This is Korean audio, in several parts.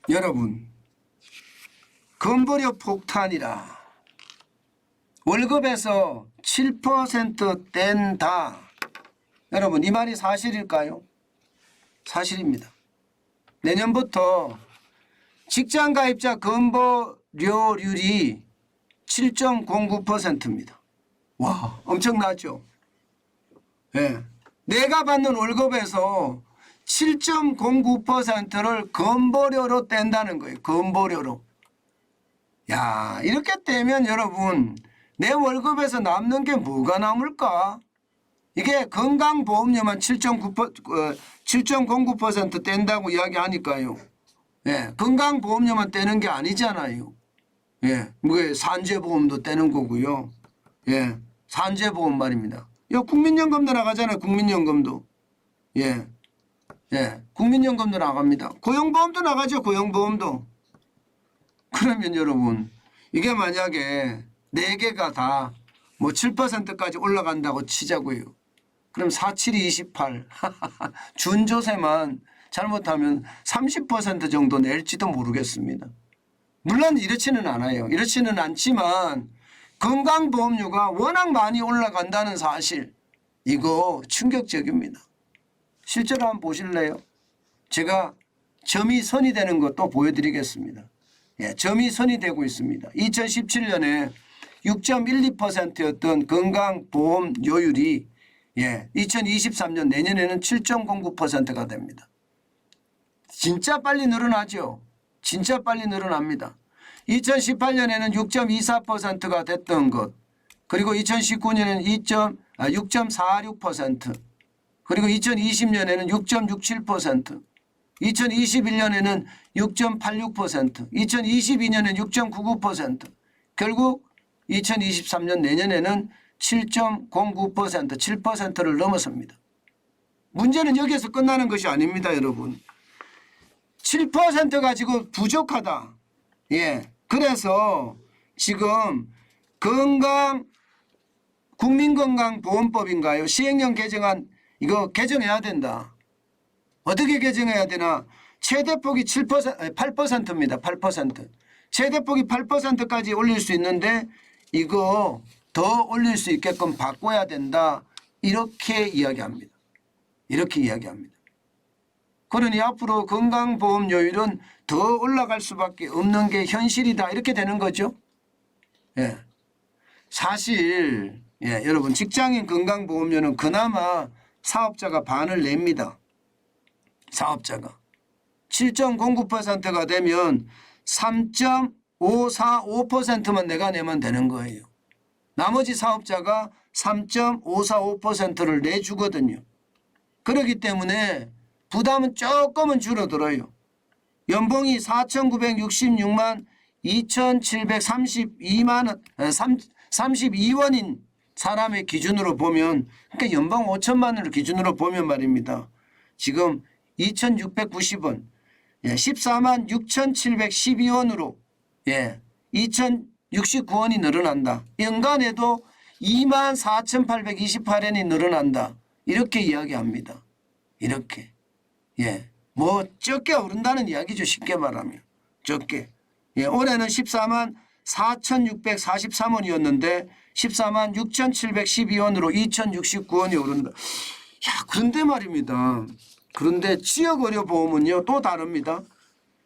여러분, 건보료 폭탄이라 월급에서 7% 뗀다. 여러분, 이 말이 사실일까요? 사실입니다. 내년부터 직장가입자 건보료율이 7.09%입니다. 와, 엄청나죠? 예. 내가 받는 월급에서 7.09%를 건보료로 뗀다는 거예요. 건보료로. 야, 이렇게 떼면 여러분, 내 월급에서 남는 게 뭐가 남을까? 이게 건강보험료만 7.09% 뗀다고 이야기하니까요. 예, 건강보험료만 떼는 게 아니잖아요. 예, 뭐 산재보험도 떼는 거고요. 예, 산재보험 말입니다. 요 국민연금도 나가잖아요. 국민연금도. 예, 예, 국민연금도 나갑니다. 고용보험도 나가죠. 고용보험도. 그러면 여러분, 이게 만약에 4개가 다 뭐 7%까지 올라간다고 치자고요. 그럼 4, 7이 28. 준조세만 잘못하면 30% 정도 낼지도 모르겠습니다. 물론 이렇지는 않아요. 이렇지는 않지만 건강보험료가 워낙 많이 올라간다는 사실, 이거 충격적입니다. 실제로 한번 보실래요? 제가 점이 선이 되는 것도 보여드리겠습니다. 예, 점이 선이 되고 있습니다. 2017년에 6.12%였던 건강보험료율이 2023년 내년에는 7.09%가 됩니다. 진짜 빨리 늘어나죠. 진짜 빨리 늘어납니다. 2018년에는 6.24%가 됐던 것, 그리고 2019년에는 6.46%, 그리고 2020년에는 6.67%, 2021년에는 6.86%, 2022년에는 6.99%, 결국 2023년 내년에는 7.09%, 7%를 넘어섭니다. 문제는 여기에서 끝나는 것이 아닙니다, 여러분. 7% 가지고 부족하다. 예. 그래서 지금 국민건강보험법인가요? 시행령 개정안 이거 개정해야 된다. 어떻게 개정해야 되나? 최대폭이 8%입니다. 8%. 최대폭이 8%까지 올릴 수 있는데 이거 더 올릴 수 있게끔 바꿔야 된다. 이렇게 이야기합니다. 이렇게 이야기합니다. 그러니 앞으로 건강보험료율은 더 올라갈 수밖에 없는 게 현실이다. 이렇게 되는 거죠. 예. 사실 여러분, 직장인 건강보험료는 그나마 사업자가 반을 냅니다. 사업자가 7.09%가 되면 3.545%만 내가 내면 되는 거예요. 나머지 사업자가 3.545%를 내주거든요. 그렇기 때문에 부담은 조금은 줄어들어요. 연봉이 4,966만 2,732원인 사람의 기준으로 보면, 그러니까 연봉 5천만 원을 기준으로 보면 말입니다. 지금 2,690원, 14만 6,712원으로 2,069원이 늘어난다. 연간에도 24,828원이 늘어난다. 이렇게 이야기합니다. 이렇게. 뭐 적게 오른다는 이야기죠. 쉽게 말하면. 적게. 올해는 14만 4,643원이었는데 14만 6,712원으로 2,069원이 오른다. 야, 그런데 말입니다. 그런데 지역의료보험은요 또 다릅니다.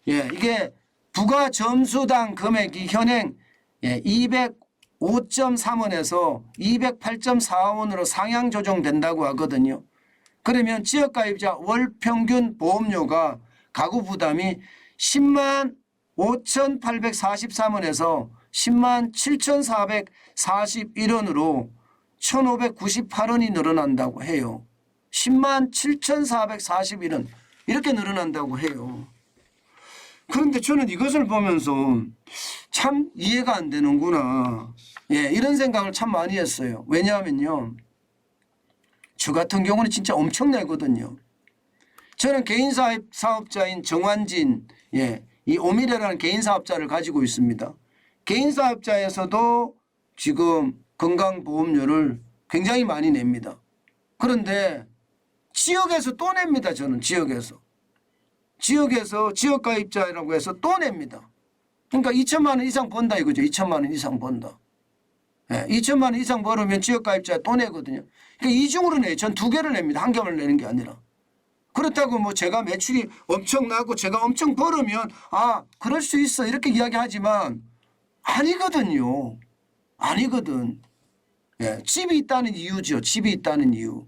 이게 부가점수당 금액이 현행 205.3원에서 208.4원으로 상향 조정된다고 하거든요. 그러면 지역가입자 월평균 보험료가 가구 부담이 10만 5,843원에서 10만 7,441원으로 1,598원이 늘어난다고 해요. 10만 7,441원 이렇게 늘어난다고 해요. 그런데 저는 이것을 보면서 참 이해가 안 되는구나. 이런 생각을 참 많이 했어요. 왜냐하면요, 저 같은 경우는 진짜 엄청나거든요. 저는 개인사업자인 정환진, 이 오미래라는 개인사업자를 가지고 있습니다. 개인사업자에서도 지금 건강보험료를 굉장히 많이 냅니다. 그런데 지역에서 또 냅니다. 저는 지역에서 지역에서 지역가입자라고 해서 또 냅니다. 그러니까 2천만 원 이상 번다 이거죠. 2천만 원 이상 번다. 예, 2천만 원 이상 벌으면 지역가입자 또 내거든요. 그러니까 이중으로 내요. 전 두 개를 냅니다. 한 개만 내는 게 아니라. 그렇다고 뭐 제가 매출이 엄청나고 제가 엄청 벌으면 아 그럴 수 있어 이렇게 이야기하지만 아니거든요. 아니거든. 예, 집이 있다는 이유죠. 집이 있다는 이유.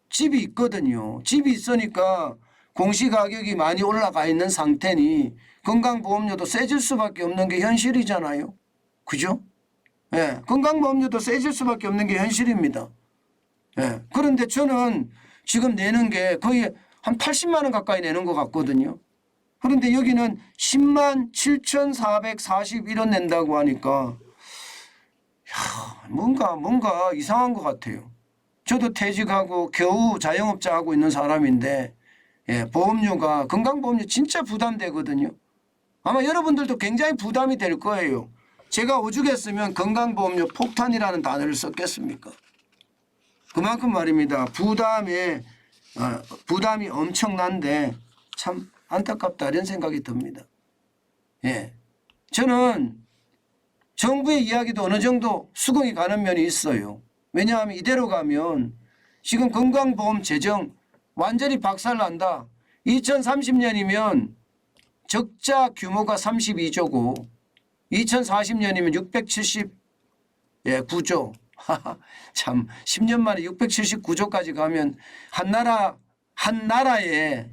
집이 있거든요. 집이 있으니까 공시가격이 많이 올라가 있는 상태니 건강보험료도 세질 수밖에 없는 게 현실이잖아요. 그죠? 예, 건강보험료도 세질 수밖에 없는 게 현실입니다. 예, 그런데 저는 지금 내는 게 거의 한 80만 원 가까이 내는 것 같거든요. 그런데 여기는 10만 7,441원 낸다고 하니까 뭔가 이상한 것 같아요. 저도 퇴직하고 겨우 자영업자 하고 있는 사람인데 예, 보험료가 건강보험료 진짜 부담되거든요. 아마 여러분들도 굉장히 부담이 될 거예요. 제가 오죽했으면 건강보험료 폭탄이라는 단어를 썼겠습니까? 그만큼 말입니다. 부담이 엄청난데 참 안타깝다 이런 생각이 듭니다. 예, 저는 정부의 이야기도 어느 정도 수긍이 가는 면이 있어요. 왜냐하면 이대로 가면 지금 건강보험 재정 완전히 박살난다. 2030년이면 적자 규모가 32조고 2040년이면 679조. 참 10년 만에 679조까지 가면 한 나라의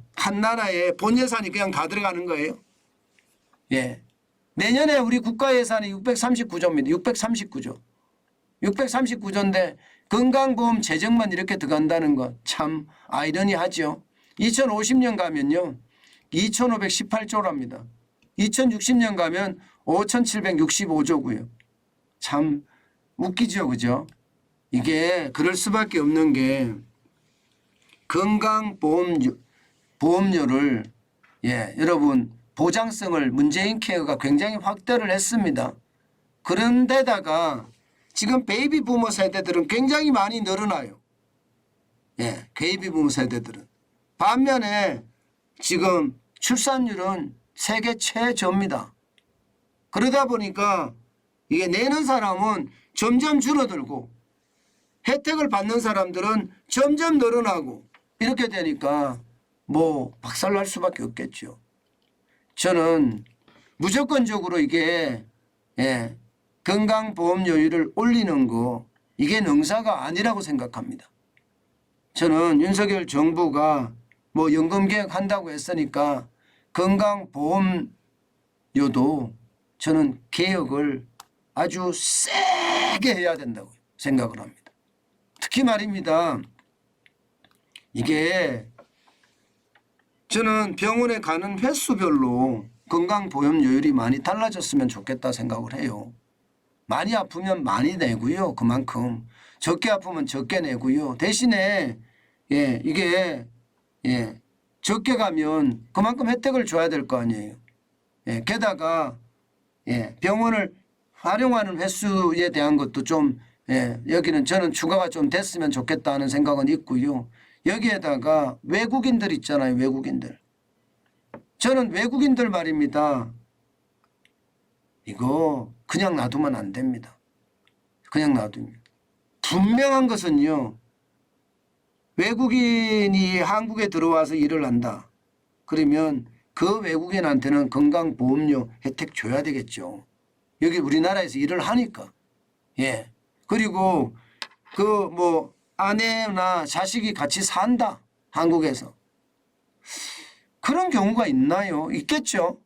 본 예산이 그냥 다 들어가는 거예요. 예. 내년에 우리 국가 예산이 639조입니다. 639조. 639조인데 건강보험 재정만 이렇게 들어간다는 것 참 아이러니하죠. 2050년 가면요. 2,518조랍니다. 2060년 가면 5,765조고요. 참 웃기죠. 그죠? 이게 그럴 수밖에 없는 게 건강보험료를 예, 여러분 보장성을 문재인 케어가 굉장히 확대를 했습니다. 그런데다가 지금 베이비 부머 세대들은 굉장히 많이 늘어나요. 예, 베이비 부머 세대들은. 반면에 지금 출산율은 세계 최저입니다. 그러다 보니까 이게 내는 사람은 점점 줄어들고 혜택을 받는 사람들은 점점 늘어나고 이렇게 되니까 뭐 박살날 수밖에 없겠죠. 저는 무조건적으로 이게 예, 건강보험료율을 올리는 거 이게 능사가 아니라고 생각합니다. 저는 윤석열 정부가 뭐 연금개혁 한다고 했으니까 건강보험료도 저는 개혁을 아주 세게 해야 된다고 생각을 합니다. 특히 말입니다. 이게 저는 병원에 가는 횟수별로 건강보험료율이 많이 달라졌으면 좋겠다 생각을 해요. 많이 아프면 많이 내고요. 그만큼 적게 아프면 적게 내고요. 대신에 예, 이게 예, 적게 가면 그만큼 혜택을 줘야 될 거 아니에요. 예, 게다가 예, 병원을 활용하는 횟수에 대한 것도 좀 예, 여기는 저는 추가가 좀 됐으면 좋겠다는 생각은 있고요. 여기에다가 외국인들 있잖아요. 외국인들. 저는 외국인들 말입니다. 이거 그냥 놔두면 안 됩니다. 그냥 놔둡니다. 분명한 것은요. 외국인이 한국에 들어와서 일을 한다. 그러면 그 외국인한테는 건강보험료 혜택 줘야 되겠죠. 여기 우리나라에서 일을 하니까. 예. 그리고 그 뭐 아내나 자식이 같이 산다. 한국에서. 그런 경우가 있나요? 있겠죠.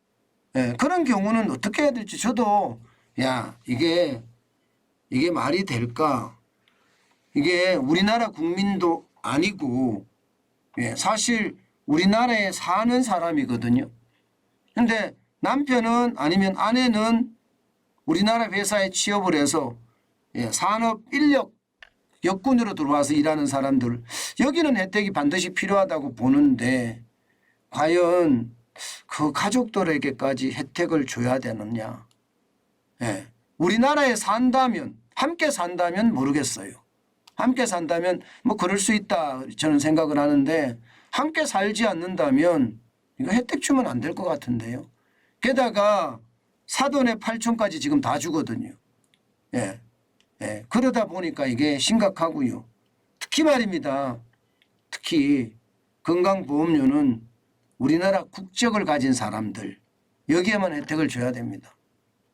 예. 그런 경우는 어떻게 해야 될지 저도 야 이게 말이 될까? 이게 우리나라 국민도 아니고 예, 사실 우리나라에 사는 사람이거든요. 그런데 남편은 아니면 아내는 우리나라 회사에 취업을 해서 예, 산업 인력 역군으로 들어와서 일하는 사람들 여기는 혜택이 반드시 필요하다고 보는데 과연 그 가족들에게까지 혜택을 줘야 되느냐. 예, 우리나라에 산다면 함께 산다면 모르겠어요. 함께 산다면 뭐 그럴 수 있다 저는 생각을 하는데 함께 살지 않는다면 이거 혜택 주면 안 될 것 같은데요. 게다가 사돈의 8촌까지 지금 다 주거든요. 예. 예. 그러다 보니까 이게 심각하고요. 특히 말입니다. 특히 건강보험료는 우리나라 국적을 가진 사람들 여기에만 혜택을 줘야 됩니다.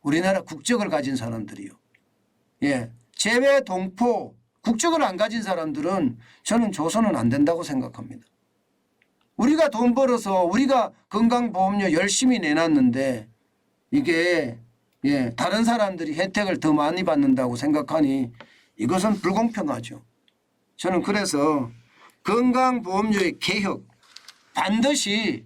우리나라 국적을 가진 사람들이요. 예. 재외 동포 국적을 안 가진 사람들은 저는 줘서는 안 된다고 생각합니다. 우리가 돈 벌어서 우리가 건강보험료 열심히 내놨는데 이게 다른 사람들이 혜택을 더 많이 받는다고 생각하니 이것은 불공평하죠. 저는 그래서 건강보험료의 개혁 반드시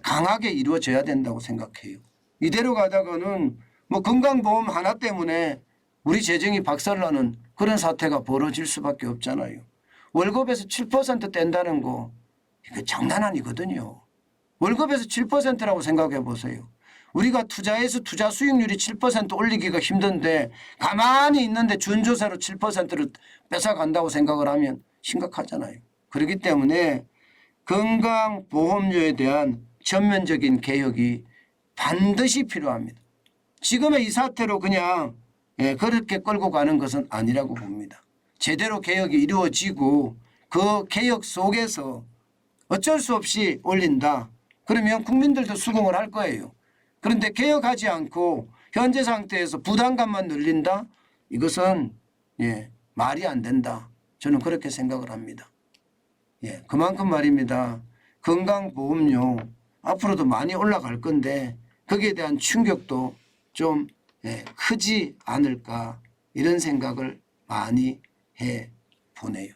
강하게 이루어져야 된다고 생각해요. 이대로 가다가는 뭐 건강보험 하나 때문에 우리 재정이 박살나는 그런 사태가 벌어질 수밖에 없잖아요. 월급에서 7% 뗀다는 거 이거 장난 아니거든요. 월급에서 7%라고 생각해 보세요. 우리가 투자해서 투자 수익률이 7% 올리기가 힘든데 가만히 있는데 준조세로 7%를 뺏어간다고 생각을 하면 심각하잖아요. 그렇기 때문에 건강보험료에 대한 전면적인 개혁이 반드시 필요합니다. 지금의 이 사태로 그냥 그렇게 끌고 가는 것은 아니라고 봅니다. 제대로 개혁이 이루어지고 그 개혁 속에서 어쩔 수 없이 올린다. 그러면 국민들도 수긍을 할 거예요. 그런데 개혁하지 않고 현재 상태에서 부담감만 늘린다? 이것은 말이 안 된다. 저는 그렇게 생각을 합니다. 그만큼 말입니다. 건강보험료 앞으로도 많이 올라갈 건데 거기에 대한 충격도 좀 크지 않을까 이런 생각을 많이 해 보네요.